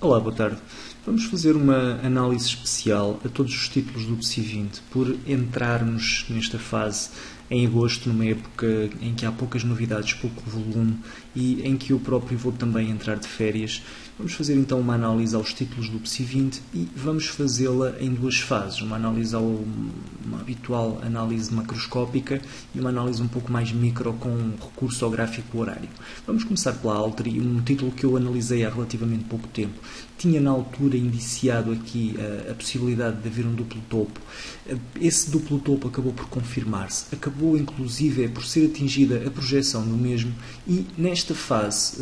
Olá, boa tarde. Vamos fazer uma análise especial a todos os títulos do PSI 20 por entrarmos nesta fase em agosto, numa época em que há poucas novidades, pouco volume e em que eu próprio vou também entrar de férias. Vamos fazer então uma análise aos títulos do PSI 20 e vamos fazê-la em duas fases. Uma análise uma habitual análise macroscópica e uma análise um pouco mais micro com recurso ao gráfico horário. Vamos começar pela Altri, um título que eu analisei há relativamente pouco tempo. Tinha na altura indiciado aqui a possibilidade de haver um duplo topo. Esse duplo topo acabou por confirmar-se, acabou inclusive por ser atingida a projeção do mesmo e nesta fase,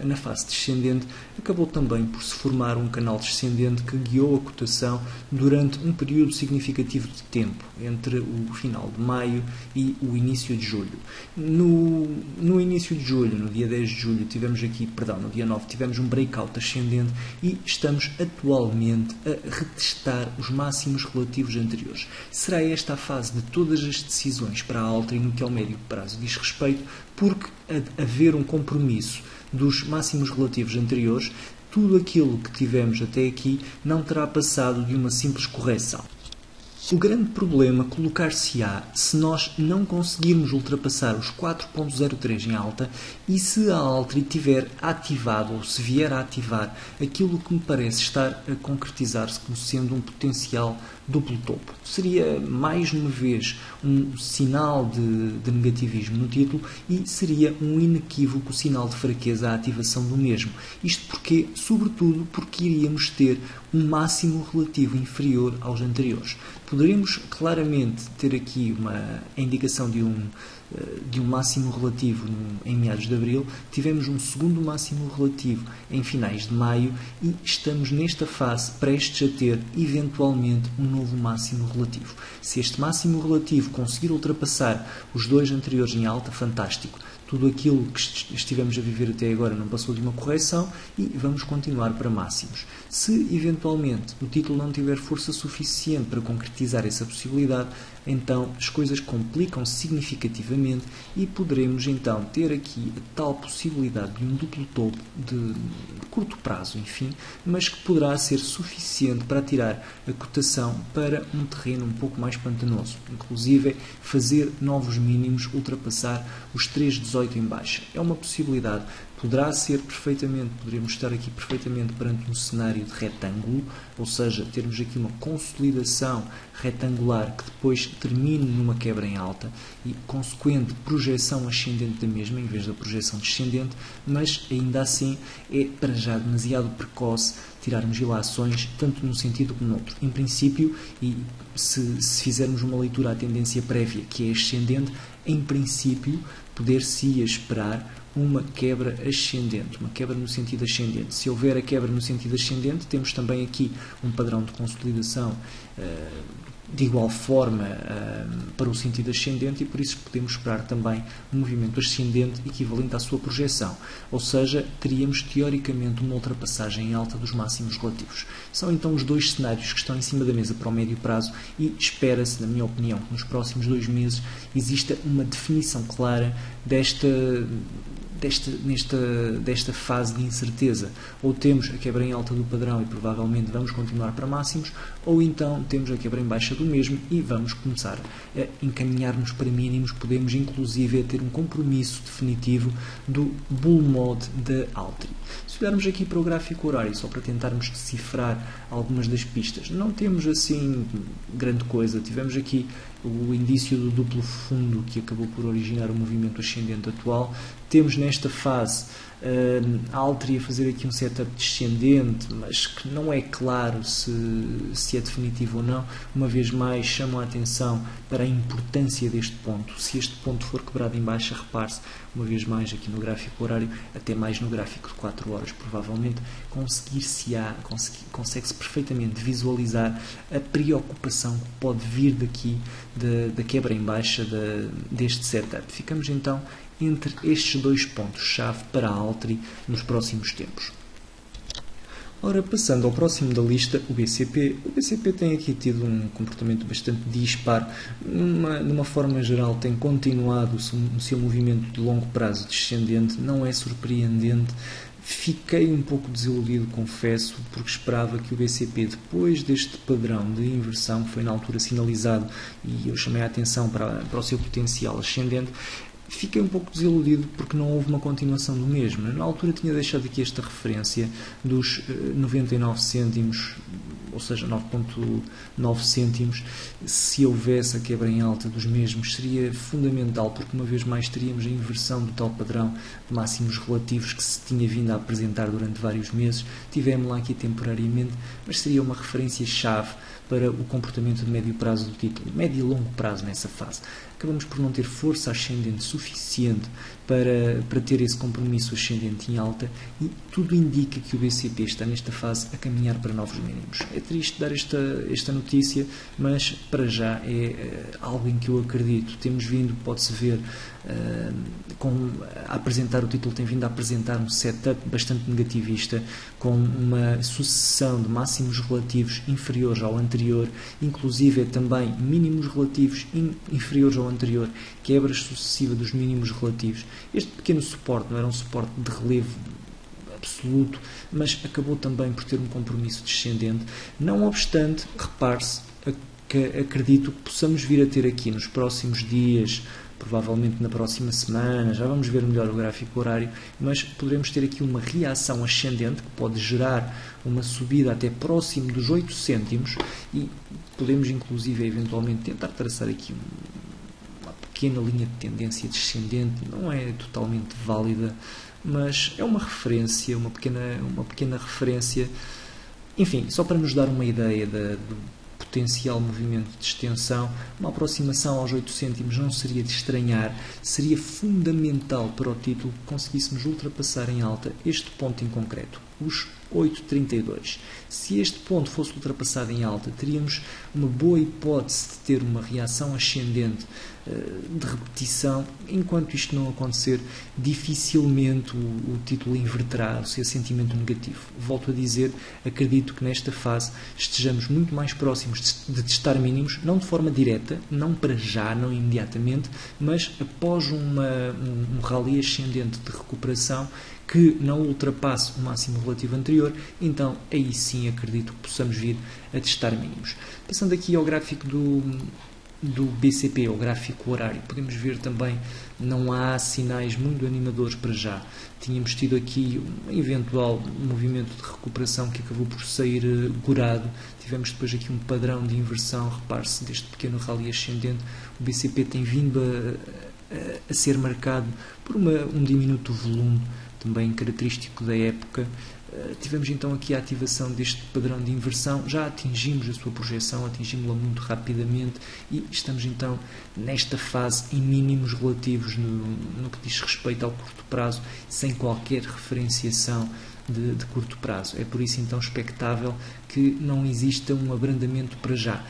na fase descendente, acabou também por se formar um canal descendente que guiou a cotação durante um período significativo de tempo, entre o final de maio e o início de julho. No início de julho, no dia 10 de julho, no dia 9, tivemos um breakout ascendente e estamos atualmente a retestar os máximos relativos anteriores. Será esta a fase de todas as decisões para a Altri no que ao médio prazo diz respeito, porque haver um compromisso dos máximos relativos anteriores, tudo aquilo que tivemos até aqui não terá passado de uma simples correção. O grande problema colocar-se-á se nós não conseguirmos ultrapassar os 4.03 em alta e se a Altri tiver ativado ou se vier a ativar aquilo que me parece estar a concretizar-se como sendo um potencial duplo topo. Seria mais uma vez um sinal de negativismo no título e seria um inequívoco sinal de fraqueza à ativação do mesmo. Isto porque, sobretudo, porque iríamos ter um máximo relativo inferior aos anteriores. Poderíamos claramente ter aqui uma indicação de um máximo relativo em meados de abril, tivemos um segundo máximo relativo em finais de maio e estamos nesta fase prestes a ter eventualmente um novo máximo relativo. Se este máximo relativo conseguir ultrapassar os dois anteriores em alta, fantástico. Tudo aquilo que estivemos a viver até agora não passou de uma correção e vamos continuar para máximos. Se eventualmente o título não tiver força suficiente para concretizar essa possibilidade, então as coisas complicam-se significativamente e poderemos então ter aqui a tal possibilidade de um duplo topo de curto prazo, enfim, mas que poderá ser suficiente para tirar a cotação para um terreno um pouco mais pantanoso, inclusive fazer novos mínimos, ultrapassar os 3,18 em baixa. É uma possibilidade. Poderemos estar aqui perfeitamente perante um cenário de retângulo, ou seja, termos aqui uma consolidação retangular que depois termine numa quebra em alta e consequente projeção ascendente da mesma em vez da projeção descendente, mas ainda assim é para já demasiado precoce tirarmos ilações tanto num sentido como no outro. Em princípio, e se fizermos uma leitura à tendência prévia que é ascendente, em princípio poder-se-ia esperar uma quebra ascendente, uma quebra no sentido ascendente. Se houver a quebra no sentido ascendente, temos também aqui um padrão de consolidação de igual forma para o sentido ascendente e por isso podemos esperar também um movimento ascendente equivalente à sua projeção, ou seja, teríamos teoricamente uma ultrapassagem em alta dos máximos relativos. São então os dois cenários que estão em cima da mesa para o médio prazo e espera-se, na minha opinião, que nos próximos 2 meses exista uma definição clara desta fase de incerteza. Ou temos a quebra em alta do padrão e provavelmente vamos continuar para máximos, ou então temos a quebra em baixa do mesmo e vamos começar a encaminhar-nos para mínimos. Podemos inclusive ter um compromisso definitivo do bull mode da Altri. Se olharmos aqui para o gráfico horário, só para tentarmos decifrar algumas das pistas, não temos assim grande coisa. Tivemos aqui o indício do duplo fundo que acabou por originar o movimento ascendente atual. Temos nesta fase a Altri a fazer aqui um setup descendente, mas que não é claro se é definitivo ou não. Uma vez mais, chamo a atenção para a importância deste ponto. Se este ponto for quebrado em baixa, repare-se, uma vez mais aqui no gráfico horário, até mais no gráfico de 4 horas, provavelmente consegue-se perfeitamente visualizar a preocupação que pode vir daqui da quebra em baixa deste setup. Ficamos então entre estes dois pontos-chave para a Altri nos próximos tempos. Ora, passando ao próximo da lista, o BCP. O BCP tem aqui tido um comportamento bastante dispar. De uma forma geral, tem continuado o seu movimento de longo prazo descendente. Não é surpreendente Fiquei um pouco desiludido, confesso, porque esperava que o BCP, depois deste padrão de inversão, que foi na altura sinalizado e eu chamei a atenção para o seu potencial ascendente, fiquei um pouco desiludido porque não houve uma continuação do mesmo. Na altura tinha deixado aqui esta referência dos 99 cêntimos, ou seja, 9,9 cêntimos. Se houvesse a quebra em alta dos mesmos, seria fundamental, porque uma vez mais teríamos a inversão do tal padrão de máximos relativos que se tinha vindo a apresentar durante vários meses. Tivemos lá aqui temporariamente, mas seria uma referência-chave para o comportamento de médio prazo do título, médio e longo prazo nessa fase. Acabamos por não ter força ascendente suficiente para ter esse compromisso ascendente em alta e tudo indica que o BCP está nesta fase a caminhar para novos mínimos. É triste dar esta notícia, mas para já é algo em que eu acredito. Temos vindo, pode-se ver, a apresentar, o título tem vindo a apresentar um setup bastante negativista, com uma sucessão de máximos relativos inferiores ao anterior, inclusive também mínimos relativos inferiores ao anterior, quebras sucessivas dos mínimos relativos. Este pequeno suporte não era um suporte de relevo absoluto, mas acabou também por ter um compromisso descendente. Não obstante, repare-se, que acredito que possamos vir a ter aqui nos próximos dias, provavelmente na próxima semana, já vamos ver melhor o gráfico horário, mas poderemos ter aqui uma reação ascendente que pode gerar uma subida até próximo dos 8 cêntimos e podemos inclusive eventualmente tentar traçar aqui uma pequena linha de tendência descendente. Não é totalmente válida, mas é uma referência, uma pequena referência, enfim, só para nos dar uma ideia do potencial movimento de extensão. Uma aproximação aos 8 cêntimos não seria de estranhar, seria fundamental para o título que conseguíssemos ultrapassar em alta este ponto em concreto, os 8,32. Se este ponto fosse ultrapassado em alta, teríamos uma boa hipótese de ter uma reação ascendente de repetição. Enquanto isto não acontecer, dificilmente o título inverterá o seu sentimento negativo. Volto a dizer, acredito que nesta fase estejamos muito mais próximos de testar mínimos, não de forma direta, não para já, não imediatamente, mas após um rally ascendente de recuperação que não ultrapasse o máximo relativo anterior, então aí sim acredito que possamos vir a testar mínimos. Passando aqui ao gráfico do BCP, ao gráfico horário, podemos ver também não há sinais muito animadores para já. Tínhamos tido aqui um eventual movimento de recuperação que acabou por sair gorado. Tivemos depois aqui um padrão de inversão, repare-se, deste pequeno rally ascendente. O BCP tem vindo a ser marcado por um diminuto volume, também característico da época. Tivemos então aqui a ativação deste padrão de inversão, já atingimos a sua projeção, atingimos-la muito rapidamente e estamos então nesta fase em mínimos relativos no que diz respeito ao curto prazo, sem qualquer referenciação de curto prazo. É por isso então expectável que não exista um abrandamento para já.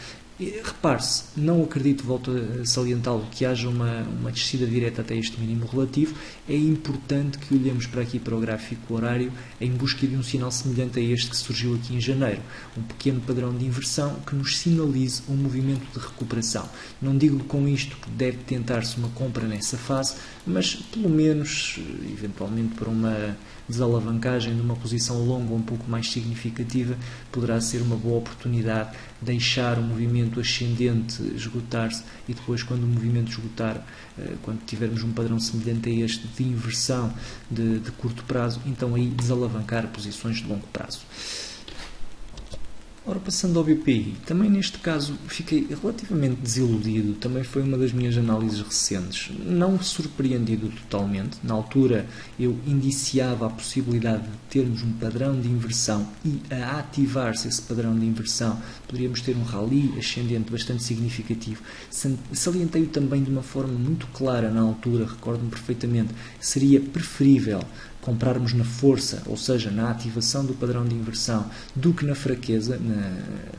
Repare-se, não acredito, volto a salientá-lo, que haja uma descida direta até este mínimo relativo. É importante que olhemos para aqui para o gráfico horário em busca de um sinal semelhante a este que surgiu aqui em janeiro. Um pequeno padrão de inversão que nos sinalize um movimento de recuperação. Não digo com isto que deve tentar-se uma compra nessa fase, mas pelo menos, eventualmente para uma desalavancagem de uma posição longa um pouco mais significativa, poderá ser uma boa oportunidade deixar o movimento ascendente esgotar-se e depois, quando o movimento esgotar, quando tivermos um padrão semelhante a este de inversão de curto prazo, então aí desalavancar posições de longo prazo. Ora, passando ao BPI, também neste caso fiquei relativamente desiludido, também foi uma das minhas análises recentes, não surpreendido totalmente. Na altura eu indiciava a possibilidade de termos um padrão de inversão e a ativar-se esse padrão de inversão poderíamos ter um rally ascendente bastante significativo. Salientei-o também de uma forma muito clara na altura, recordo-me perfeitamente, seria preferível comprarmos na força, ou seja, na ativação do padrão de inversão, do que na fraqueza,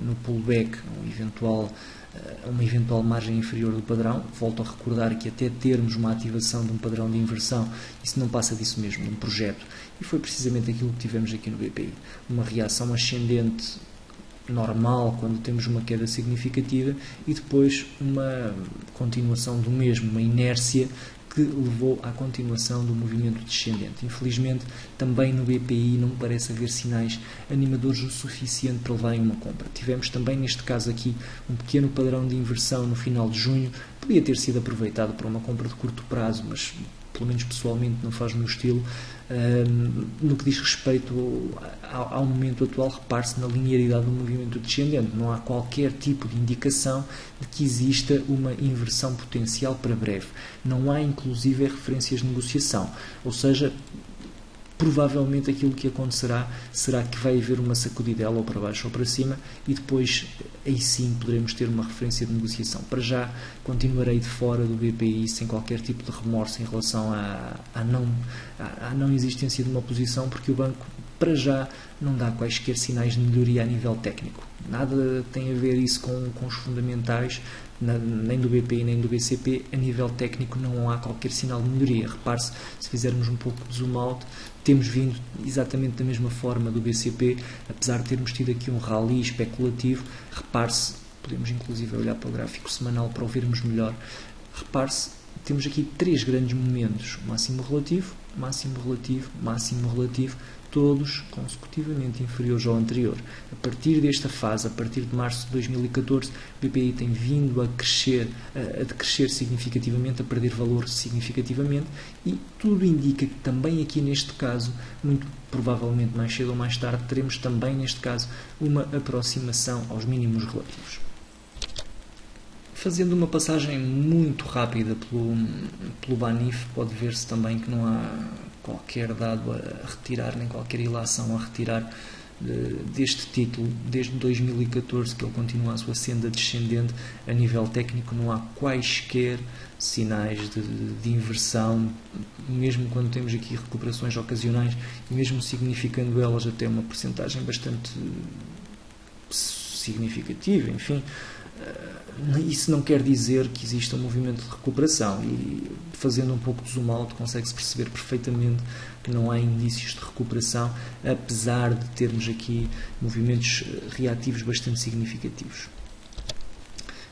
no pullback, uma eventual margem inferior do padrão. Volto a recordar que até termos uma ativação de um padrão de inversão, isso não passa disso mesmo, de um projeto. E foi precisamente aquilo que tivemos aqui no BPI. Uma reação ascendente normal quando temos uma queda significativa e depois uma continuação do mesmo, uma inércia que levou à continuação do movimento descendente. Infelizmente, também no BPI não parece haver sinais animadores o suficiente para levarem uma compra. Tivemos também, neste caso aqui, um pequeno padrão de inversão no final de junho, podia ter sido aproveitado para uma compra de curto prazo, mas pelo menos pessoalmente não faz o meu estilo. No que diz respeito ao momento atual, repare-se na linearidade do movimento descendente. Não há qualquer tipo de indicação de que exista uma inversão potencial para breve. Não há, inclusive, referências de negociação. Ou seja, provavelmente aquilo que acontecerá será que vai haver uma sacudidela ou para baixo ou para cima e depois aí sim poderemos ter uma referência de negociação. Para já continuarei de fora do BPI sem qualquer tipo de remorso em relação à não existência de uma posição, porque o banco para já não dá quaisquer sinais de melhoria a nível técnico. Nada tem a ver isso com os fundamentais, nem do BPI nem do BCP. A nível técnico não há qualquer sinal de melhoria. Repare-se, se fizermos um pouco de zoom out, temos vindo exatamente da mesma forma do BCP, apesar de termos tido aqui um rally especulativo. Repare-se, podemos inclusive olhar para o gráfico semanal para o vermos melhor. Repare-se, temos aqui três grandes momentos: máximo relativo, máximo relativo, máximo relativo, todos consecutivamente inferiores ao anterior. A partir desta fase, a partir de março de 2014, o BPI tem vindo a decrescer significativamente, a perder valor significativamente, e tudo indica que também aqui neste caso, muito provavelmente mais cedo ou mais tarde, teremos também neste caso uma aproximação aos mínimos relativos. Fazendo uma passagem muito rápida pelo BANIF, pode ver-se também que não há qualquer dado a retirar, nem qualquer ilação a retirar deste título. Desde 2014 que ele continua a sua senda descendente. A nível técnico não há quaisquer sinais de inversão, mesmo quando temos aqui recuperações ocasionais, e mesmo significando elas até uma percentagem bastante significativa, enfim. Isso não quer dizer que exista um movimento de recuperação, e fazendo um pouco de zoom out consegue-se perceber perfeitamente que não há indícios de recuperação, apesar de termos aqui movimentos reativos bastante significativos.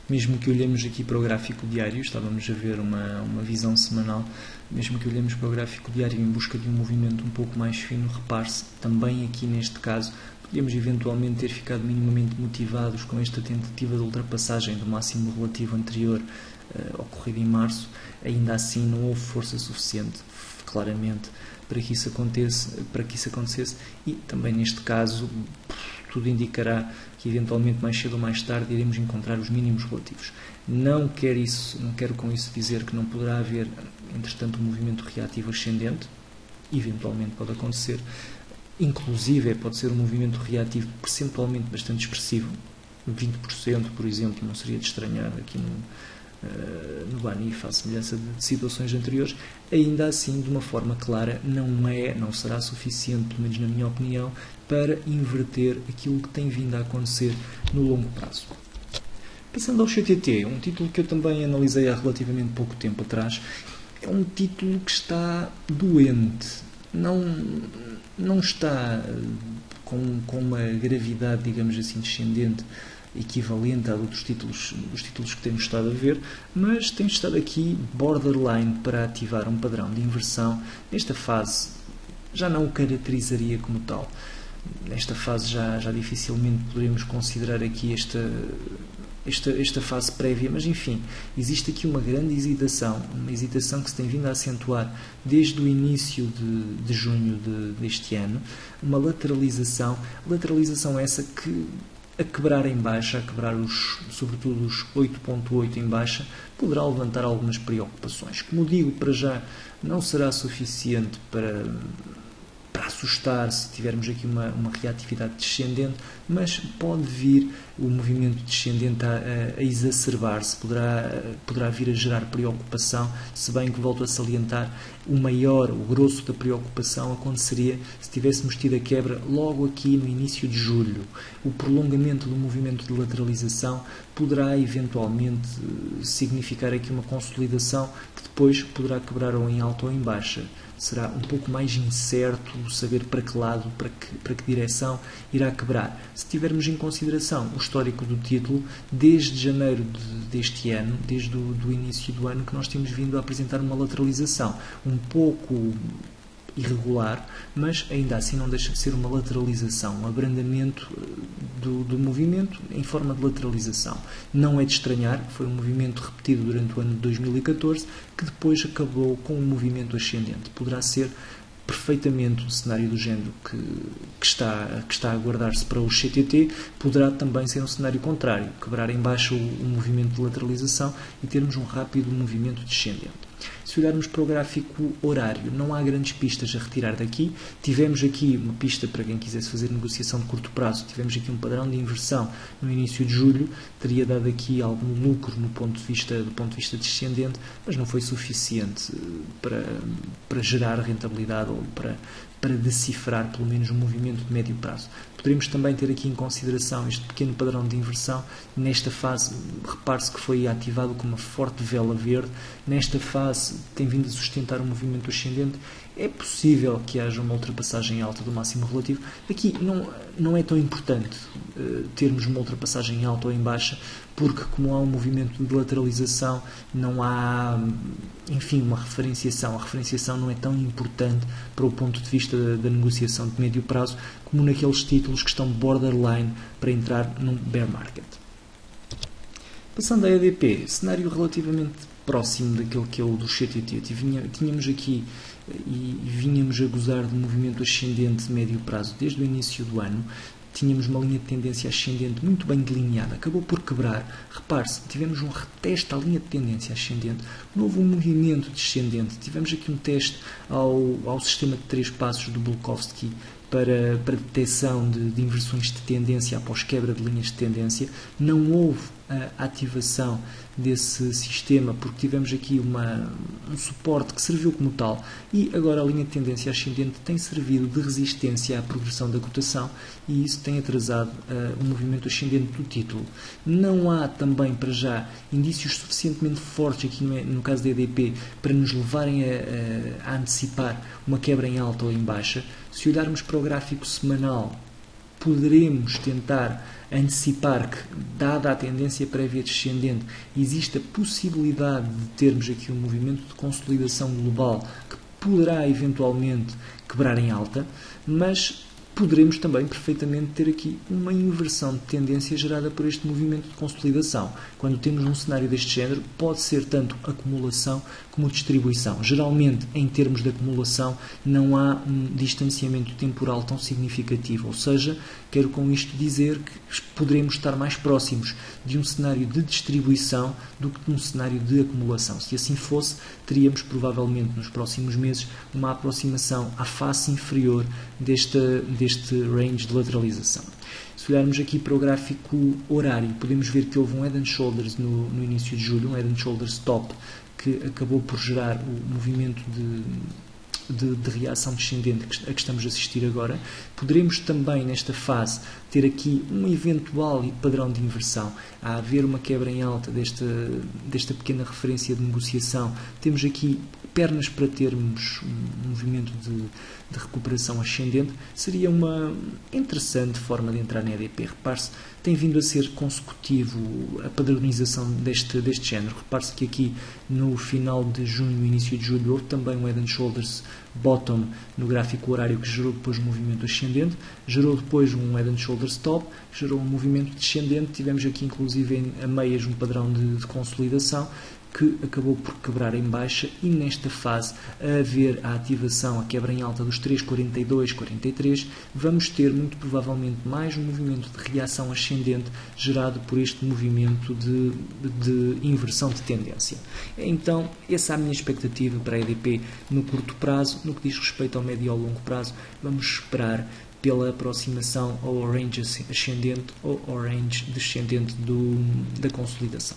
Mesmo que olhemos aqui para o gráfico diário, estávamos a ver uma visão semanal, mesmo que olhemos para o gráfico diário em busca de um movimento um pouco mais fino, repare-se, também aqui neste caso, podíamos eventualmente ter ficado minimamente motivados com esta tentativa de ultrapassagem do máximo relativo anterior ocorrido em março. Ainda assim não houve força suficiente, claramente, para que isso acontecesse, e também neste caso tudo indicará que eventualmente mais cedo ou mais tarde iremos encontrar os mínimos relativos. Não quero com isso dizer que não poderá haver, entretanto, um movimento reativo ascendente. Eventualmente pode acontecer. Inclusive, pode ser um movimento reativo percentualmente bastante expressivo. 20%, por exemplo, não seria de estranhar aqui no BANIF, à semelhança de situações anteriores. Ainda assim, de uma forma clara, não será suficiente, pelo menos na minha opinião, para inverter aquilo que tem vindo a acontecer no longo prazo. Passando ao CTT, um título que eu também analisei há relativamente pouco tempo atrás, é um título que está doente. Não está com uma gravidade, digamos assim, descendente, equivalente a dos títulos que temos estado a ver, mas tem estado aqui borderline para ativar um padrão de inversão. Nesta fase já não o caracterizaria como tal. Nesta fase já dificilmente poderemos considerar aqui esta fase prévia, mas enfim, existe aqui uma grande hesitação, uma hesitação que se tem vindo a acentuar desde o início de junho deste ano, uma lateralização essa que, a quebrar em baixa, sobretudo os 8.8 em baixa, poderá levantar algumas preocupações. Como digo, para já não será suficiente para assustar se tivermos aqui uma reatividade descendente, mas pode vir o movimento descendente a exacerbar-se, poderá vir a gerar preocupação, se bem que, volto a salientar, o grosso da preocupação aconteceria se tivéssemos tido a quebra logo aqui no início de julho. O prolongamento do movimento de lateralização poderá eventualmente significar aqui uma consolidação que depois poderá quebrar ou em alta ou em baixa. será um pouco mais incerto saber para que lado, para que direção irá quebrar. Se tivermos em consideração o histórico do título, desde janeiro deste ano, desde o início do ano, que nós temos vindo a apresentar uma lateralização um pouco irregular, mas ainda assim não deixa de ser uma lateralização, um abrandamento do movimento em forma de lateralização. Não é de estranhar, foi um movimento repetido durante o ano de 2014, que depois acabou com um movimento ascendente. Poderá ser perfeitamente um cenário do género que está a aguardar-se para o CTT, poderá também ser um cenário contrário, quebrar em baixo o movimento de lateralização e termos um rápido movimento descendente. Se olharmos para o gráfico horário, não há grandes pistas a retirar daqui. Tivemos aqui uma pista para quem quisesse fazer negociação de curto prazo, tivemos aqui um padrão de inversão no início de julho, teria dado aqui algum lucro do ponto de vista descendente, mas não foi suficiente para gerar rentabilidade ou para decifrar pelo menos um movimento de médio prazo. Poderemos também ter aqui em consideração este pequeno padrão de inversão. Nesta fase, repare-se que foi ativado com uma forte vela verde. Nesta fase, tem vindo a sustentar um movimento ascendente. É possível que haja uma ultrapassagem alta do máximo relativo. Aqui não é tão importante termos uma ultrapassagem alta ou em baixa, porque como há um movimento de lateralização, não há, enfim, uma referenciação. A referenciação não é tão importante para o ponto de vista da negociação de médio prazo, como naqueles títulos que estão borderline para entrar num bear market. Passando à EDP, cenário relativamente próximo daquele que é o do CTT. Tínhamos aqui e vinhamos a gozar de um movimento ascendente de médio prazo desde o início do ano. Tínhamos uma linha de tendência ascendente muito bem delineada, acabou por quebrar. Repare-se, tivemos um reteste à linha de tendência ascendente, não houve um movimento descendente. Tivemos aqui um teste ao sistema de 3 passos do Bulkowski para detecção de inversões de tendência após quebra de linhas de tendência. Não houve a ativação desse sistema, porque tivemos aqui um suporte que serviu como tal, e agora a linha de tendência ascendente tem servido de resistência à progressão da cotação, e isso tem atrasado o movimento ascendente do título. Não há também para já indícios suficientemente fortes aqui no caso da EDP para nos levarem a antecipar uma quebra em alta ou em baixa. Se olharmos para o gráfico semanal, poderemos tentar antecipar que, dada a tendência prévia descendente, existe a possibilidade de termos aqui um movimento de consolidação global que poderá eventualmente quebrar em alta, mas poderemos também perfeitamente ter aqui uma inversão de tendência gerada por este movimento de consolidação. Quando temos um cenário deste género, pode ser tanto acumulação como distribuição. Geralmente, em termos de acumulação, não há um distanciamento temporal tão significativo, ou seja, quero com isto dizer que poderemos estar mais próximos de um cenário de distribuição do que de um cenário de acumulação. Se assim fosse, teríamos provavelmente nos próximos meses uma aproximação à face inferior deste range de lateralização. Se olharmos aqui para o gráfico horário, podemos ver que houve um Head and Shoulders no início de julho, um Head and Shoulders top, que acabou por gerar o movimento de reação descendente a que estamos a assistir agora. Poderemos também, nesta fase, ter aqui um eventual padrão de inversão. A haver uma quebra em alta desta pequena referência de negociação, temos aqui pernas para termos um movimento de recuperação ascendente. Seria uma interessante forma de entrar na EDP. Repare-se, tem vindo a ser consecutivo a padronização deste género. Repare-se que aqui no final de junho, início de julho, houve também um Head and Shoulders bottom no gráfico horário que gerou depois um movimento ascendente, gerou depois um Head and Shoulders top, gerou um movimento descendente. Tivemos aqui inclusive a meias um padrão de consolidação que acabou por quebrar em baixa, e nesta fase, a haver a ativação, a quebra em alta dos 3,42, 43, vamos ter muito provavelmente mais um movimento de reação ascendente gerado por este movimento de inversão de tendência. Então, essa é a minha expectativa para a EDP no curto prazo. No que diz respeito ao médio e ao longo prazo, vamos esperar pela aproximação ao range ascendente ou ao range descendente da consolidação.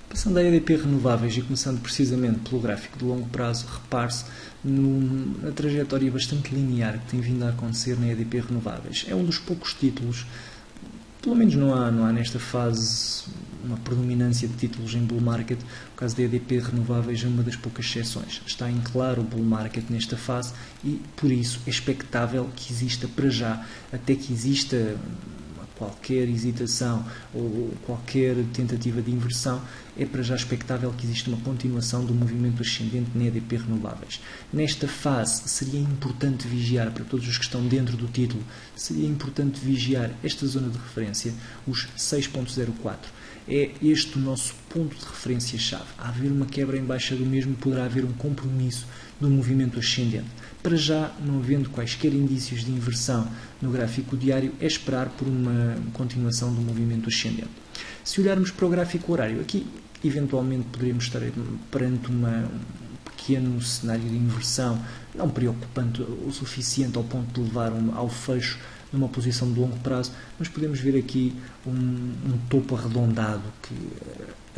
Passando a EDP renováveis e começando precisamente pelo gráfico de longo prazo, repare-se na trajetória bastante linear que tem vindo a acontecer na EDP renováveis. É um dos poucos títulos, pelo menos não há nesta fase uma predominância de títulos em bull market. O caso da EDP Renováveis é uma das poucas exceções. Está em claro o bull market nesta fase e, por isso, é expectável que exista para já, até que exista qualquer hesitação ou qualquer tentativa de inversão, é para já expectável que exista uma continuação do movimento ascendente na EDP Renováveis. Nesta fase, seria importante vigiar, para todos os que estão dentro do título, seria importante vigiar esta zona de referência, os 6.04. É este o nosso ponto de referência-chave. A haver uma quebra em baixa do mesmo, poderá haver um compromisso do movimento ascendente. Para já, não havendo quaisquer indícios de inversão no gráfico diário, é esperar por uma continuação do movimento ascendente. Se olharmos para o gráfico horário, aqui eventualmente poderíamos estar perante um pequeno cenário de inversão, não preocupante o suficiente ao ponto de levar ao fecho numa posição de longo prazo, mas podemos ver aqui um topo arredondado que,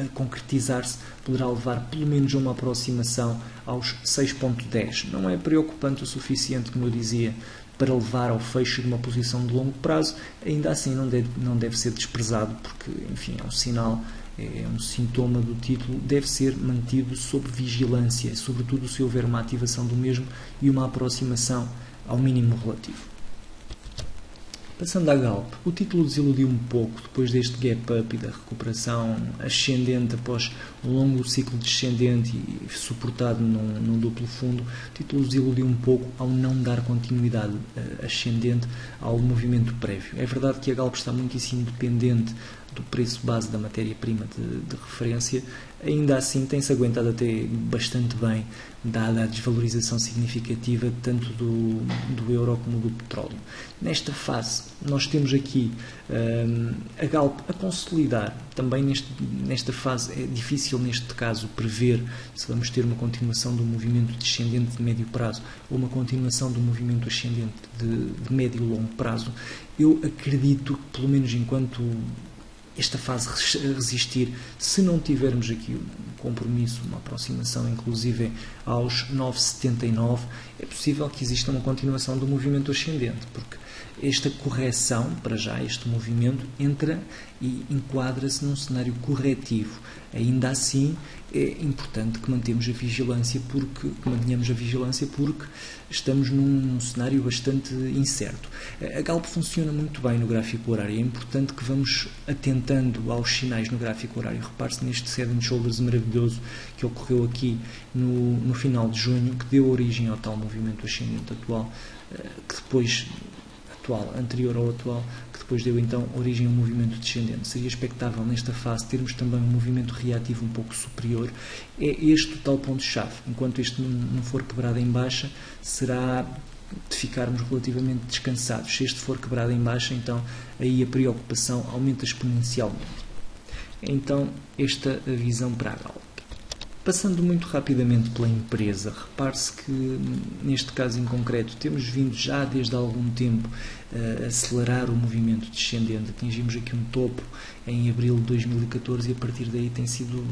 a concretizar-se, poderá levar pelo menos a uma aproximação aos 6.10. Não é preocupante o suficiente, como eu dizia, para levar ao fecho de uma posição de longo prazo, ainda assim não deve ser desprezado, porque, enfim, é um sinal, é um sintoma do título, deve ser mantido sob vigilância, sobretudo se houver uma ativação do mesmo e uma aproximação ao mínimo relativo. Passando à Galp, o título desiludiu um pouco depois deste gap-up e da recuperação ascendente após um longo ciclo descendente e suportado num duplo fundo. O título desiludiu um pouco ao não dar continuidade ascendente ao movimento prévio. É verdade que a Galp está muitíssimo dependente do preço base da matéria-prima de referência, ainda assim tem-se aguentado até bastante bem, dada a desvalorização significativa tanto do euro como do petróleo. Nesta fase, nós temos aqui a Galp a consolidar. Também nesta fase é difícil, neste caso, prever se vamos ter uma continuação do movimento descendente de médio prazo ou uma continuação do movimento ascendente de médio e longo prazo. Eu acredito que, pelo menos enquanto esta fase resistir, se não tivermos aqui um compromisso, uma aproximação inclusive aos 9,79, é possível que exista uma continuação do movimento ascendente, porque esta correção, para já, este movimento, entra e enquadra-se num cenário corretivo. Ainda assim, é importante que mantenhamos a vigilância porque estamos num cenário bastante incerto. A Galp funciona muito bem no gráfico horário. É importante que vamos atentando aos sinais no gráfico horário. Repare-se neste Head and Shoulders maravilhoso que ocorreu aqui no final de junho, que deu origem ao tal movimento ascendente atual, anterior ao atual, que depois deu então origem a um movimento descendente. Seria expectável nesta fase termos também um movimento reativo um pouco superior. É este o tal ponto-chave. Enquanto este não for quebrado em baixa, será de ficarmos relativamente descansados. Se este for quebrado em baixa, então aí a preocupação aumenta exponencialmente. Então, esta a visão para a Galp. Passando muito rapidamente pela empresa, repare-se que neste caso em concreto temos vindo já desde há algum tempo a acelerar o movimento descendente. Atingimos aqui um topo em abril de 2014 e a partir daí tem sido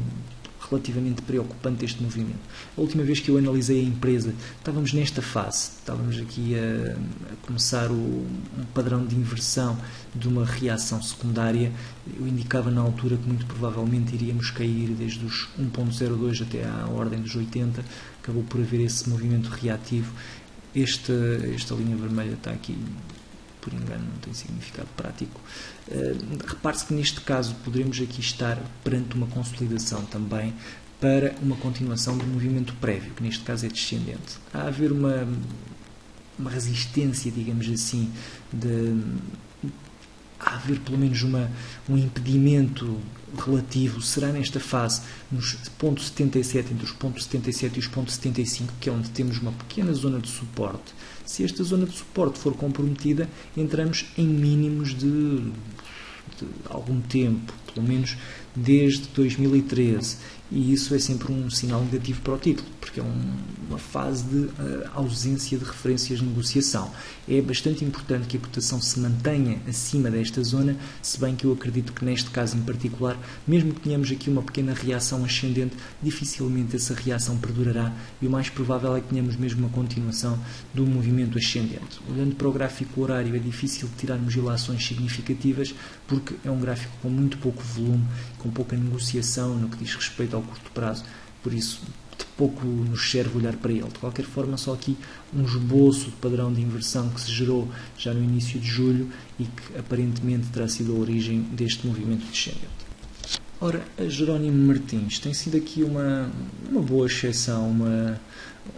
relativamente preocupante este movimento. A última vez que eu analisei a empresa, estávamos nesta fase, estávamos aqui a começar um padrão de inversão de uma reação secundária. Eu indicava na altura que muito provavelmente iríamos cair desde os 1.02 até à ordem dos 80, acabou por haver esse movimento reativo. Esta linha vermelha está aqui por engano, não tem significado prático. Repare-se que neste caso poderemos aqui estar perante uma consolidação também para uma continuação do movimento prévio, que neste caso é descendente. Há a haver uma resistência, digamos assim, há a haver pelo menos um impedimento relativo, será nesta fase, nos pontos 77, entre os pontos 77 e os pontos 75, que é onde temos uma pequena zona de suporte. Se esta zona de suporte for comprometida, entramos em mínimos de algum tempo, pelo menos desde 2013, e isso é sempre um sinal negativo para o título, porque é uma fase de ausência de referências de negociação. É bastante importante que a cotação se mantenha acima desta zona, se bem que eu acredito que neste caso em particular, mesmo que tenhamos aqui uma pequena reação ascendente, dificilmente essa reação perdurará, e o mais provável é que tenhamos mesmo uma continuação do movimento ascendente. Olhando para o gráfico horário, é difícil tirarmos ilações significativas, porque é um gráfico com muito pouco volume, com pouca negociação no que diz respeito ao curto prazo, por isso de pouco nos serve olhar para ele. De qualquer forma, só aqui um esboço de padrão de inversão que se gerou já no início de julho e que aparentemente terá sido a origem deste movimento descendente. Ora, a Jerónimo Martins tem sido aqui uma boa exceção,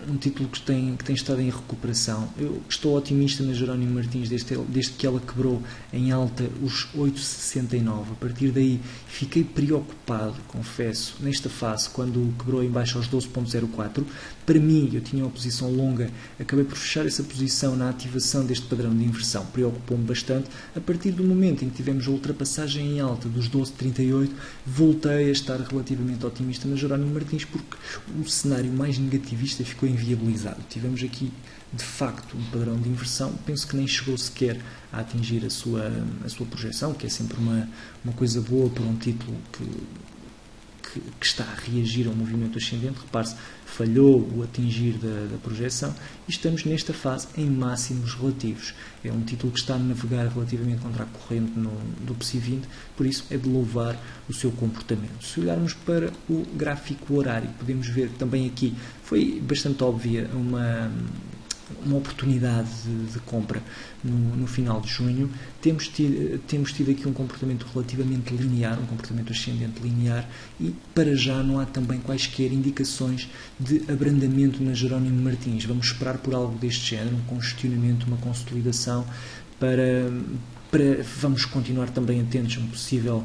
um título que tem estado em recuperação. Eu estou otimista na Jerónimo Martins desde que ela quebrou em alta os 8,69. A partir daí fiquei preocupado, confesso, nesta fase, quando quebrou em baixo aos 12,04. Para mim, eu tinha uma posição longa, acabei por fechar essa posição na ativação deste padrão de inversão. Preocupou-me bastante. A partir do momento em que tivemos a ultrapassagem em alta dos 12,38, voltei a estar relativamente otimista na Jerónimo Martins, porque o cenário mais negativista ficou inviabilizado. Tivemos aqui, de facto, um padrão de inversão. Penso que nem chegou sequer a atingir a sua projeção, que é sempre uma coisa boa para um título que está a reagir ao movimento ascendente. Repare-se, falhou o atingir da projeção e estamos nesta fase em máximos relativos. É um título que está a navegar relativamente contra a corrente do PSI 20, por isso é de louvar o seu comportamento. Se olharmos para o gráfico horário, podemos ver também aqui, foi bastante óbvia uma oportunidade de compra no final de junho. Temos tido aqui um comportamento relativamente linear, um comportamento ascendente linear, e para já não há também quaisquer indicações de abrandamento na Jerónimo Martins. Vamos esperar por algo deste género, um congestionamento, uma consolidação, vamos continuar também atentos a um possível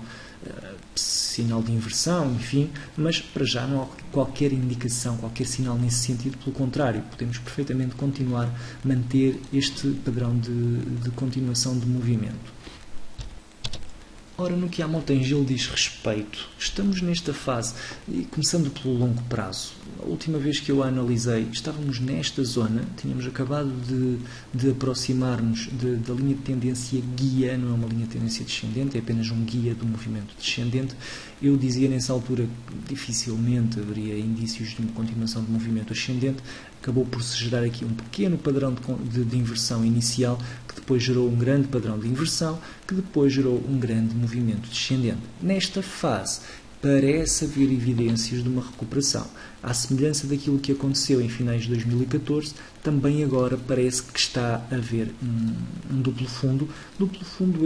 sinal de inversão, enfim, mas para já não há qualquer indicação, qualquer sinal nesse sentido. Pelo contrário, podemos perfeitamente continuar a manter este padrão de continuação de movimento. Ora, no que a Mota-Engil diz respeito, estamos nesta fase, e começando pelo longo prazo. A última vez que eu a analisei, estávamos nesta zona, tínhamos acabado de aproximar-nos da linha de tendência guia, não é uma linha de tendência descendente, é apenas um guia do movimento descendente. Eu dizia nessa altura que dificilmente haveria indícios de uma continuação de movimento ascendente. Acabou por se gerar aqui um pequeno padrão de inversão inicial, que depois gerou um grande padrão de inversão, que depois gerou um grande movimento descendente. Nesta fase, parece haver evidências de uma recuperação. À semelhança daquilo que aconteceu em finais de 2014, também agora parece que está a haver um duplo fundo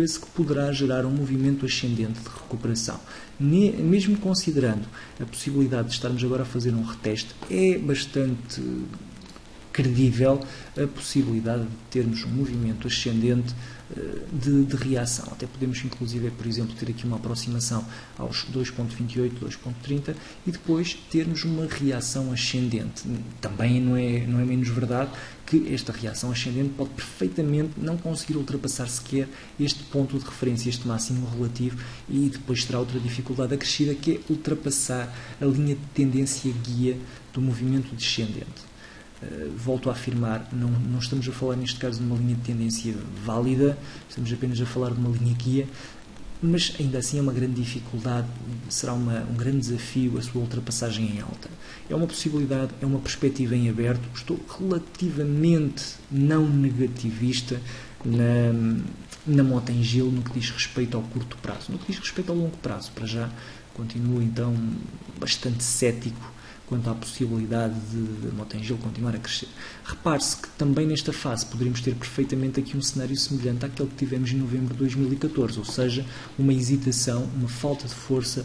esse que poderá gerar um movimento ascendente de recuperação. Mesmo considerando a possibilidade de estarmos agora a fazer um reteste, é bastante credível a possibilidade de termos um movimento ascendente de reação. Até podemos, inclusive, por exemplo, ter aqui uma aproximação aos 2.28, 2.30 e depois termos uma reação ascendente. Também não é menos verdade que esta reação ascendente pode perfeitamente não conseguir ultrapassar sequer este ponto de referência, este máximo relativo, e depois terá outra dificuldade acrescida, que é ultrapassar a linha de tendência guia do movimento descendente. Volto a afirmar, não estamos a falar neste caso de uma linha de tendência válida, estamos apenas a falar de uma linha guia, mas ainda assim é uma grande dificuldade, será um grande desafio a sua ultrapassagem em alta. É uma possibilidade, é uma perspectiva em aberto. Estou relativamente não negativista na Mota-Engil no que diz respeito ao curto prazo. No que diz respeito ao longo prazo, para já, continuo então bastante cético quanto à possibilidade de Mota-Engil continuar a crescer. Repare-se que também nesta fase poderíamos ter perfeitamente aqui um cenário semelhante àquele que tivemos em novembro de 2014, ou seja, uma hesitação, uma falta de força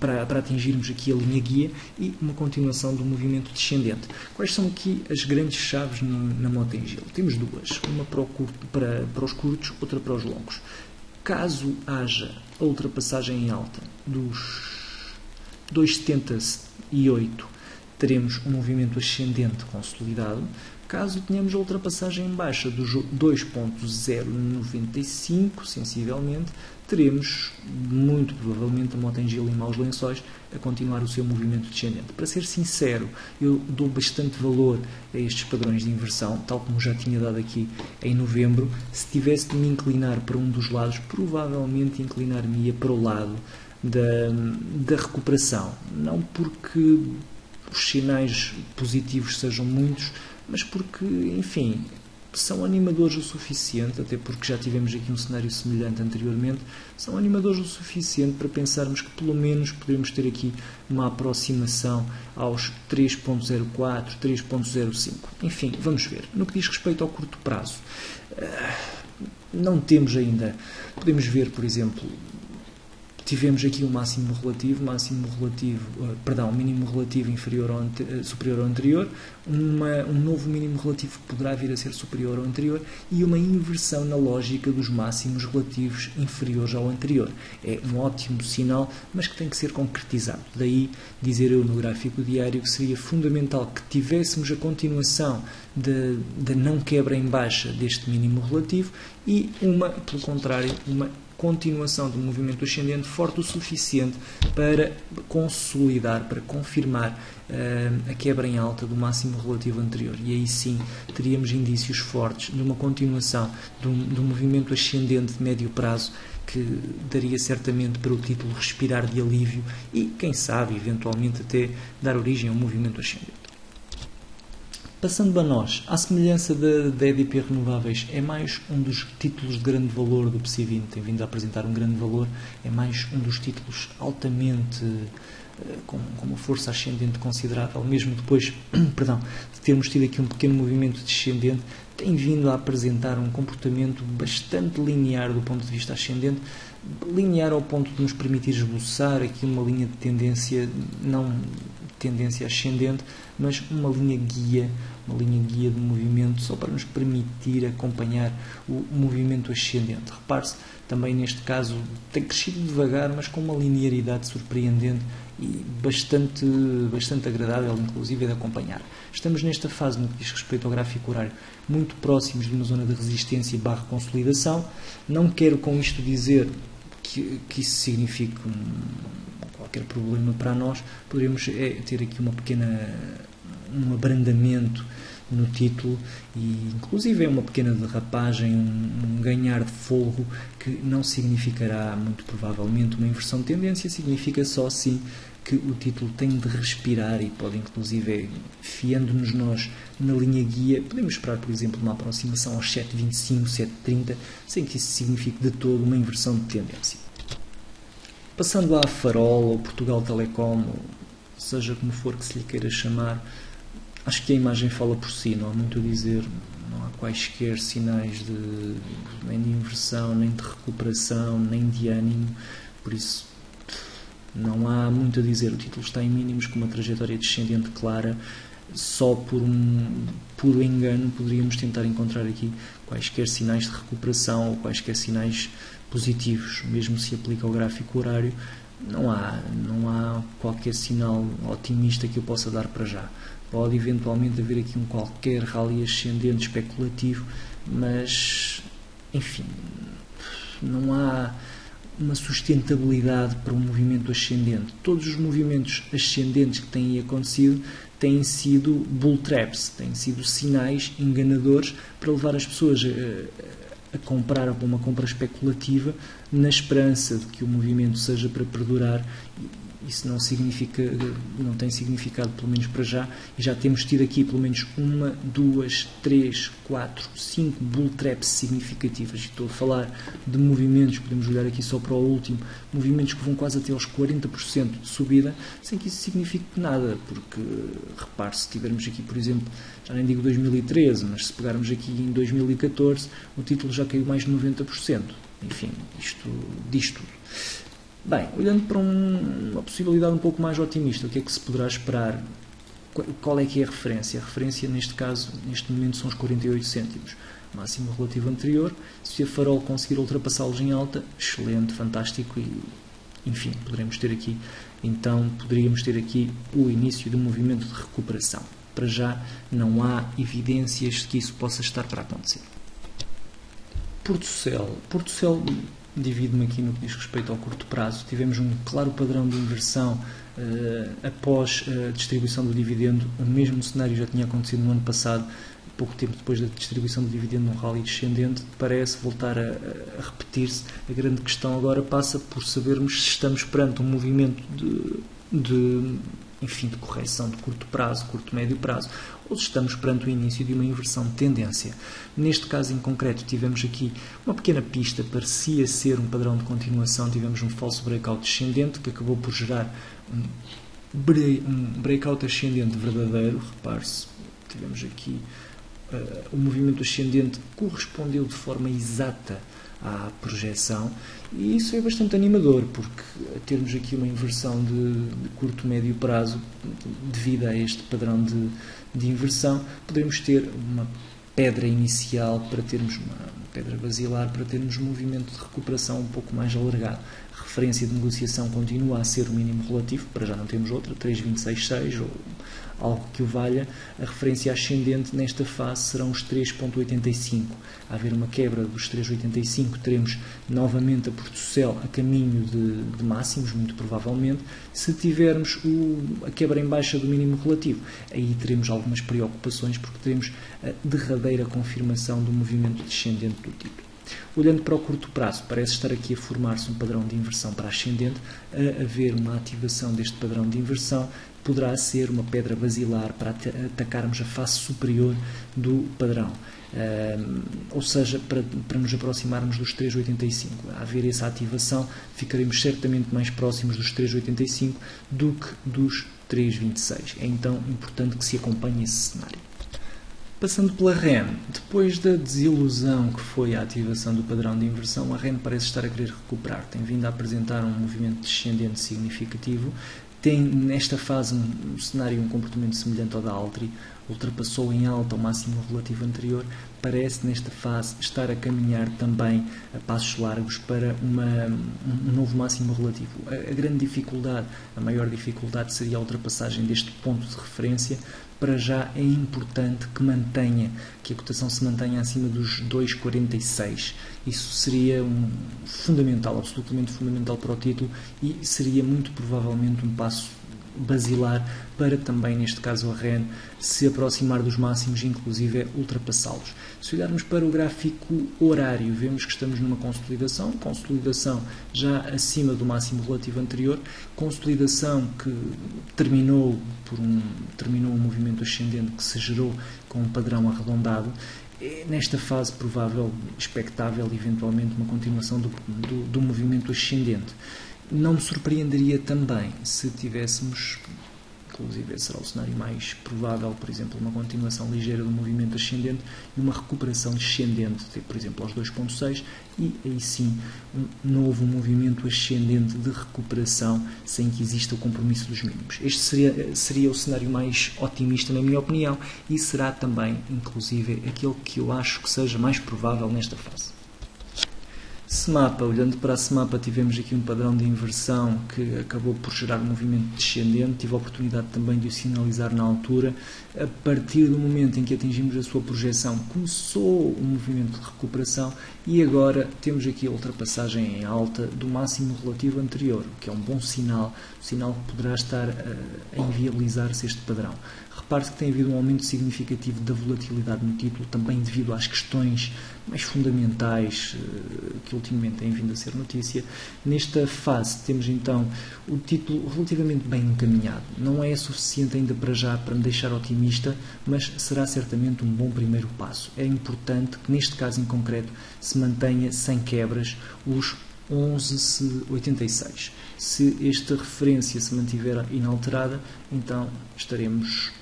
para atingirmos aqui a linha guia e uma continuação do movimento descendente. Quais são aqui as grandes chaves na Mota-Engil? Temos duas, uma para os curtos, outra para os longos. Caso haja a ultrapassagem em alta dos 2,78, teremos um movimento ascendente consolidado. Caso tenhamos a ultrapassagem em baixa dos 2.095, sensivelmente, teremos muito provavelmente a Mota-Engil e Maus Lençóis a continuar o seu movimento descendente. Para ser sincero, eu dou bastante valor a estes padrões de inversão, tal como já tinha dado aqui em novembro. Se tivesse de me inclinar para um dos lados, provavelmente inclinar-me-ia para o lado da recuperação. Não porque os sinais positivos sejam muitos, mas porque, enfim, são animadores o suficiente, até porque já tivemos aqui um cenário semelhante anteriormente, são animadores o suficiente para pensarmos que pelo menos podemos ter aqui uma aproximação aos 3.04, 3.05. Enfim, vamos ver. No que diz respeito ao curto prazo, não temos ainda, podemos ver, por exemplo, tivemos aqui um mínimo relativo superior ao anterior, um novo mínimo relativo que poderá vir a ser superior ao anterior e uma inversão na lógica dos máximos relativos inferiores ao anterior. É um ótimo sinal, mas que tem que ser concretizado. Daí dizer eu no gráfico diário que seria fundamental que tivéssemos a continuação da não quebra em baixa deste mínimo relativo e pelo contrário, uma continuação do movimento ascendente forte o suficiente para consolidar, para confirmar a quebra em alta do máximo relativo anterior. E aí sim teríamos indícios fortes de uma continuação do movimento ascendente de médio prazo que daria certamente para o título respirar de alívio e, quem sabe, eventualmente até dar origem a um movimento ascendente. Passando a nós, à semelhança da EDP Renováveis, é mais um dos títulos de grande valor do PSI20, tem vindo a apresentar um grande valor, é mais um dos títulos altamente, com uma força ascendente considerável, mesmo depois de termos tido aqui um pequeno movimento descendente, tem vindo a apresentar um comportamento bastante linear do ponto de vista ascendente, linear ao ponto de nos permitir esboçar aqui uma linha de tendência, não tendência ascendente, mas uma linha guia de movimento, só para nos permitir acompanhar o movimento ascendente. Repare-se, também neste caso tem crescido devagar, mas com uma linearidade surpreendente e bastante agradável, inclusive, de acompanhar. Estamos nesta fase, no que diz respeito ao gráfico horário, muito próximos de uma zona de resistência / consolidação. Não quero com isto dizer que isso signifique qualquer problema para nós. Poderíamos ter aqui um abrandamento no título e inclusive uma pequena derrapagem, um ganhar de fôlego que não significará muito provavelmente uma inversão de tendência, significa só sim que o título tem de respirar e pode inclusive, fiando-nos nós na linha guia, podemos esperar por exemplo uma aproximação aos 7.25, 7.30, sem que isso signifique de todo uma inversão de tendência. Passando à Farol ou Portugal Telecom, seja como for que se lhe queira chamar, acho que a imagem fala por si, não há muito a dizer, não há quaisquer sinais nem de inversão, nem de recuperação, nem de ânimo, por isso não há muito a dizer. O título está em mínimos com uma trajetória descendente clara, só por um puro engano poderíamos tentar encontrar aqui quaisquer sinais de recuperação ou quaisquer sinais positivos, mesmo se aplica ao gráfico horário, não há qualquer sinal otimista que eu possa dar para já. Pode eventualmente haver aqui um qualquer rally ascendente especulativo, mas, enfim, não há uma sustentabilidade para um movimento ascendente. Todos os movimentos ascendentes que têm acontecido têm sido bull traps, têm sido sinais enganadores para levar as pessoas a comprar uma compra especulativa na esperança de que o movimento seja para perdurar. Isso não tem significado, pelo menos para já, e já temos tido aqui pelo menos 1, 2, 3, 4, 5 bull traps significativas. Estou a falar de movimentos, podemos olhar aqui só para o último, movimentos que vão quase até aos 40% de subida, sem que isso signifique nada, porque, repare, se tivermos aqui, por exemplo, já nem digo 2013, mas se pegarmos aqui em 2014, o título já caiu mais de 90%. Enfim, isto diz tudo. Bem, olhando para uma possibilidade um pouco mais otimista, o que é que se poderá esperar? Qual é que é a referência? A referência, neste caso, neste momento, são os 48 cêntimos. Máximo relativo anterior. Se a Farol conseguir ultrapassá-los em alta, excelente, fantástico e, enfim, poderíamos ter aqui o início de um movimento de recuperação. para já não há evidências de que isso possa estar para acontecer. Porto Cel divide-me aqui no que diz respeito ao curto prazo. Tivemos um claro padrão de inversão após a distribuição do dividendo. O mesmo cenário já tinha acontecido no ano passado, pouco tempo depois da distribuição do dividendo num rally descendente. Parece voltar a repetir-se. A grande questão agora passa por sabermos se estamos perante um movimento de correção de curto prazo, curto-médio prazo, ou se estamos perante o início de uma inversão de tendência. Neste caso em concreto tivemos aqui uma pequena pista, parecia ser um padrão de continuação, tivemos um falso breakout descendente que acabou por gerar um breakout ascendente verdadeiro. Repare-se, tivemos aqui o movimento ascendente correspondeu de forma exata à projeção, e isso é bastante animador, porque termos aqui uma inversão de curto médio prazo devido a este padrão de inversão, poderemos ter uma pedra inicial para termos uma pedra basilar, para termos um movimento de recuperação um pouco mais alargado. A referência de negociação continua a ser o mínimo relativo, para já não temos outra, 3,266 ou algo que o valha. A referência ascendente nesta fase serão os 3,85. A haver uma quebra dos 3,85, teremos novamente a Porto Cel a caminho de máximos, muito provavelmente. Se tivermos a quebra em baixa do mínimo relativo, aí teremos algumas preocupações, porque teremos a derradeira confirmação do movimento descendente do título. Olhando para o curto prazo, parece estar aqui a formar-se um padrão de inversão para ascendente. A haver uma ativação deste padrão de inversão, poderá ser uma pedra basilar para atacarmos a face superior do padrão. Ou seja, para nos aproximarmos dos 3,85. A haver essa ativação, ficaremos certamente mais próximos dos 3,85 do que dos 3,26. É então importante que se acompanhe esse cenário. Passando pela REN, depois da desilusão que foi a ativação do padrão de inversão, a REN parece estar a querer recuperar. Tem vindo a apresentar um movimento descendente significativo. Tem nesta fase um cenário, um comportamento semelhante ao da Altri. Ultrapassou em alta o máximo relativo anterior. Parece nesta fase estar a caminhar também a passos largos para um novo máximo relativo. A grande dificuldade, a maior dificuldade seria a ultrapassagem deste ponto de referência. Para já é importante que a cotação se mantenha acima dos 2,46. Isso seria fundamental, absolutamente fundamental para o título, e seria muito provavelmente um passo basilar para também, neste caso, a REN se aproximar dos máximos, inclusive ultrapassá-los. Se olharmos para o gráfico horário, vemos que estamos numa consolidação já acima do máximo relativo anterior, consolidação que terminou um movimento ascendente que se gerou com um padrão arredondado. Nesta fase provável, expectável, eventualmente uma continuação do movimento ascendente. Não me surpreenderia também se tivéssemos, inclusive será o cenário mais provável, por exemplo, uma continuação ligeira do movimento ascendente e uma recuperação descendente, por exemplo, aos 2,6, e aí sim um novo movimento ascendente de recuperação sem que exista o compromisso dos mínimos. Este seria o cenário mais otimista, na minha opinião, e será também, inclusive, aquele que eu acho que seja mais provável nesta fase. SEMAPA, olhando para a SEMAPA, tivemos aqui um padrão de inversão que acabou por gerar um movimento descendente. Tive a oportunidade também de o sinalizar na altura. A partir do momento em que atingimos a sua projeção, começou um movimento de recuperação e agora temos aqui a ultrapassagem em alta do máximo relativo anterior, o que é um bom sinal, sinal que poderá estar a inviabilizar-se este padrão. Repare-se que tem havido um aumento significativo da volatilidade no título, também devido às questões mais fundamentais que ultimamente têm vindo a ser notícia. Nesta fase temos então o título relativamente bem encaminhado. Não é suficiente ainda para já para me deixar otimista, mas será certamente um bom primeiro passo. É importante que neste caso em concreto se mantenha sem quebras os 11,86. Se esta referência se mantiver inalterada, então estaremos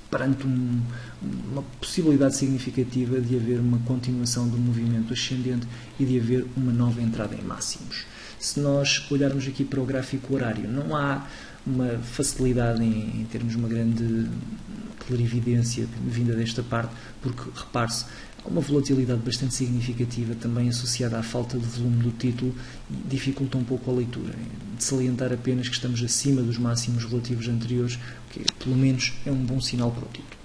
perante uma possibilidade significativa de haver uma continuação do movimento ascendente e de haver uma nova entrada em máximos. Se nós olharmos aqui para o gráfico horário, não há uma facilidade em termos uma grande clarividência vinda desta parte, porque, repare-se, há uma volatilidade bastante significativa também associada à falta de volume do título e dificulta um pouco a leitura. De salientar apenas que estamos acima dos máximos relativos anteriores, que pelo menos é um bom sinal para o título.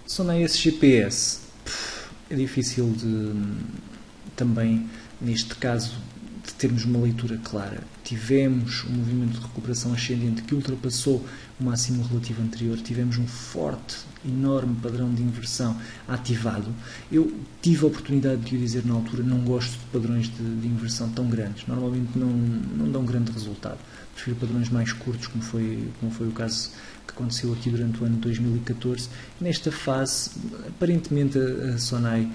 Sonai SGPS, é difícil também, neste caso, de termos uma leitura clara. Tivemos um movimento de recuperação ascendente que ultrapassou o máximo relativo anterior, tivemos um forte, enorme padrão de inversão ativado. Eu tive a oportunidade de o dizer na altura, não gosto de padrões de inversão tão grandes, normalmente não dão grande resultado. Prefiro padrões mais curtos, como foi o caso que aconteceu aqui durante o ano de 2014. Nesta fase, aparentemente a Sonai,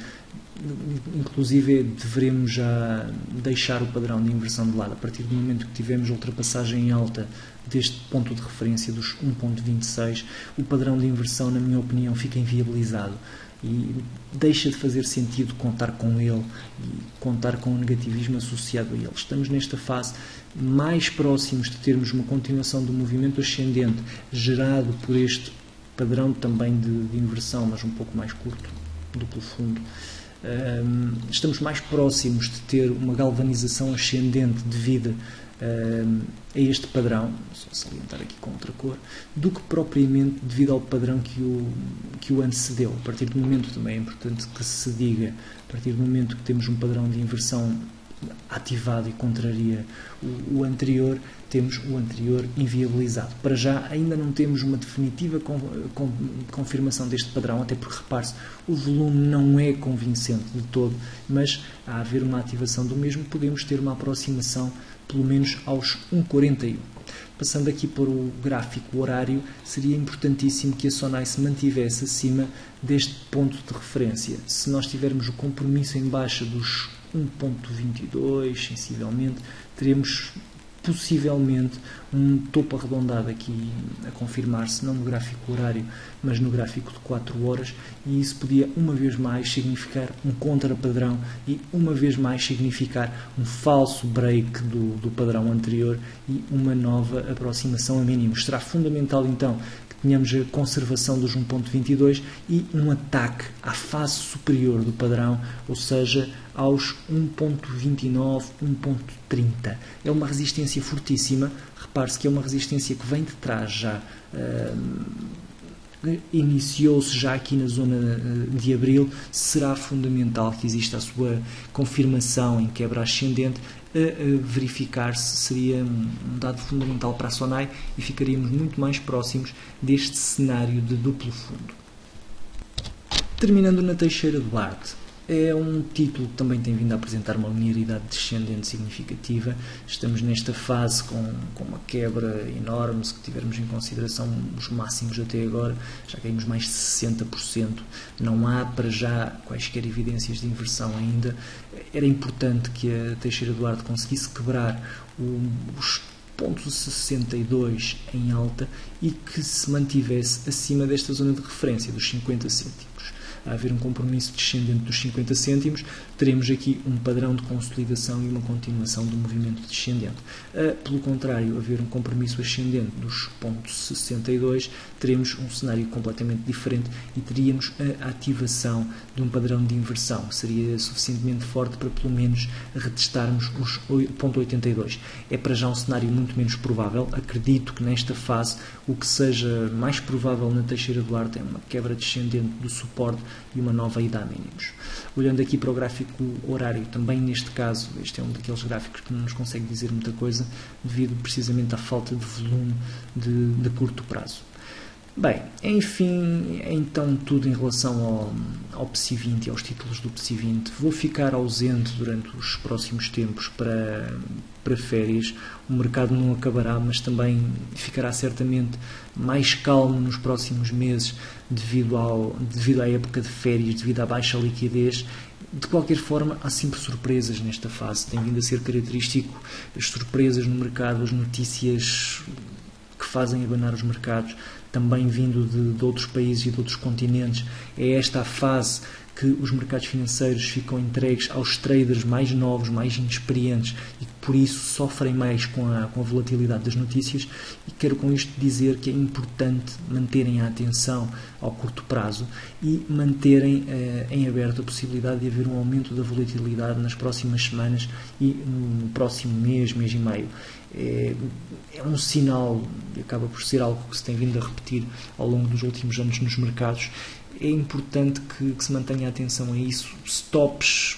inclusive, deveremos já deixar o padrão de inversão de lado. A partir do momento que tivemos a ultrapassagem em alta deste ponto de referência dos 1.26, o padrão de inversão, na minha opinião, fica inviabilizado e deixa de fazer sentido contar com ele e contar com o negativismo associado a ele. Estamos nesta fase mais próximos de termos uma continuação do movimento ascendente gerado por este padrão também de inversão, mas um pouco mais curto, duplo fundo. Estamos mais próximos de ter uma galvanização ascendente devido a este padrão, só salientar aqui com outra cor, do que propriamente devido ao padrão que o antecedeu. A partir do momento, também é importante que se diga, a partir do momento que temos um padrão de inversão ativado e contraria o anterior, temos o anterior inviabilizado. Para já ainda não temos uma definitiva confirmação deste padrão, até porque, repare-se, o volume não é convincente de todo, mas a haver uma ativação do mesmo, podemos ter uma aproximação pelo menos aos 1,41. Passando aqui para o gráfico horário, seria importantíssimo que a Sonai se mantivesse acima deste ponto de referência. Se nós tivermos o compromisso em baixa dos 1.22, sensivelmente, teremos possivelmente um topo arredondado aqui a confirmar-se, não no gráfico horário, mas no gráfico de 4 horas, e isso podia uma vez mais significar um contrapadrão e uma vez mais significar um falso break do padrão anterior e uma nova aproximação a mínimos. Será fundamental então que tenhamos a conservação dos 1.22 e um ataque à fase superior do padrão, ou seja, aos 1.29, 1.30. É uma resistência fortíssima. Repare-se que é uma resistência que vem de trás já. Iniciou-se já aqui na zona de abril. Será fundamental que exista a sua confirmação em quebra ascendente. A verificar-se seria um dado fundamental para a Sonai e ficaríamos muito mais próximos deste cenário de duplo fundo. Terminando na Teixeira de Duarte. É um título que também tem vindo a apresentar uma linearidade descendente significativa. Estamos nesta fase com uma quebra enorme. Se tivermos em consideração os máximos até agora, já caímos mais de 60%. Não há para já quaisquer evidências de inversão ainda. Era importante que a Teixeira de Duarte conseguisse quebrar os pontos 62 em alta e que se mantivesse acima desta zona de referência dos 50 cêntimos. A haver um compromisso descendente dos 50 cêntimos, teremos aqui um padrão de consolidação e uma continuação do movimento descendente. Pelo contrário, haver um compromisso ascendente dos pontos 62, teremos um cenário completamente diferente e teríamos a ativação de um padrão de inversão, que seria suficientemente forte para pelo menos retestarmos os 0,82. É para já um cenário muito menos provável. Acredito que nesta fase o que seja mais provável na Teixeira de Duarte é uma quebra descendente do suporte e uma nova ida a mínimos. Olhando aqui para o gráfico horário, também neste caso, este é um daqueles gráficos que não nos consegue dizer muita coisa, devido precisamente à falta de volume de curto prazo. Bem, enfim, é então tudo em relação ao PSI 20 e aos títulos do PSI 20. Vou ficar ausente durante os próximos tempos para férias. O mercado não acabará, mas também ficará certamente mais calmo nos próximos meses devido à época de férias, devido à baixa liquidez. De qualquer forma, há sempre surpresas nesta fase. Tem vindo a ser característico as surpresas no mercado, as notícias que fazem abanar os mercados, também vindo de outros países e de outros continentes. É esta a fase que os mercados financeiros ficam entregues aos traders mais novos, mais inexperientes e que por isso sofrem mais com a volatilidade das notícias, e quero com isto dizer que é importante manterem a atenção ao curto prazo e manterem em aberto a possibilidade de haver um aumento da volatilidade nas próximas semanas e no próximo mês e meio. É um sinal, e acaba por ser algo que se tem vindo a repetir ao longo dos últimos anos nos mercados, é importante que se mantenha atenção a isso, stops,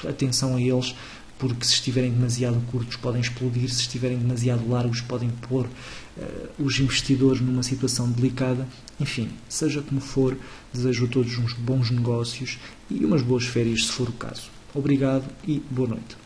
atenção a eles, porque se estiverem demasiado curtos podem explodir, se estiverem demasiado largos podem pôr os investidores numa situação delicada. Enfim, seja como for, desejo a todos uns bons negócios e umas boas férias se for o caso. Obrigado e boa noite.